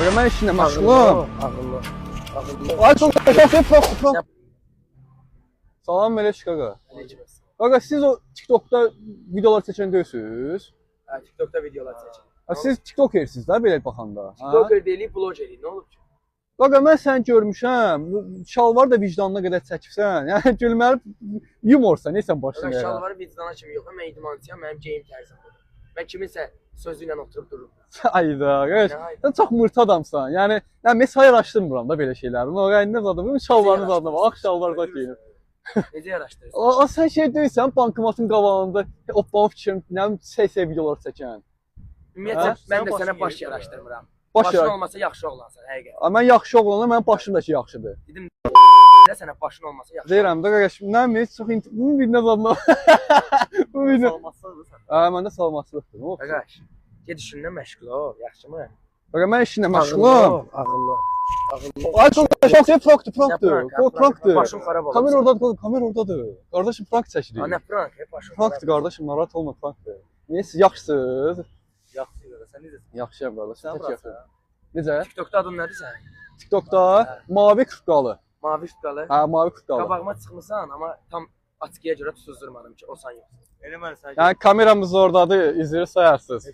Mən işinlə məşğulum. Ağıllı. Ay, çok yaşasın. Salam Meleş qaqa. Qaqa, siz o TikTok'da videolar çəkən deyilsiniz? Hə, TikTok'da videolar çəkir. Siz TikTokersiniz da belə baxanda. TikToker deyil, blogger deyil. Nə olub ki? Qaqa, mən səni görmüşəm. Şalvar da vicdanına qədər çəkibsən. Yəni gülməli yumorsan, nəsən başına. Şalvarı vicdana kimi yox, mən idmançıyam, mənim geyim tərzim budur. Mən kiminsə sözü ilə oturub dururum. Ayda, qardaş, sən çox mırt adamsan. Yəni, mən mesai araşdırmıram da belə şeyləri. O qayınız adamı, şalvarınız adamı, ağ şalvarda geyinib. Necə yaraşdırırsan? Sən şey deyirsən, bankomatın qabağında oplanıb fikrim, nə bilim, videolar çəkən. Ümumiyyətlə, mən də sənə baş yaraşdırmıram. Baş Başın olmasa yaxşı oğlansan, həqiqət. Mən yaxşı oğlanam, mənim başım da ki yaxşıdır. Dedim, sənə başın olmasa yaxşı. Deyirəm də qardaş, nə mi? Çox bu birinə zadına. Bu birinə. Məndə salamaçılıqdır. Qardaş, get işinlə məşğul ol, yaxşımı? Qaqa, mən işinlə məşğulum. Ağıllı. Ay, çok prankdır. Başım xarab olur. Kamera oradadır. Qardaşım, prank çəkirik. Nə prank? Başım Prankdır qardaşım, narahat olma, prankdır. Niyə siz yaxşısınız? Yaxşıyıq, sən necəsən? Yaxşıyam qardaşım. Necə? TikTokda adın nədir sənin? TikTokda mavi kırpqalı. Mavi şübhəli. Hə, mavi kırpqalı. Qabağıma çıxmısan, amma tam açıqıya görə tutuzdurmadım ki, o sən yoxsun. Elə mən sən. Yəni kameramız oradadır, izləri sayarsınız.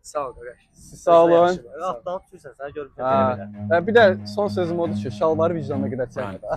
Sağ ol qardaş. Siz sağ olun. Atlanıb düşürsən, səni görüb belə. Bir də son sözüm odur ki, şalvarı vicdanına qədər çəkmə də.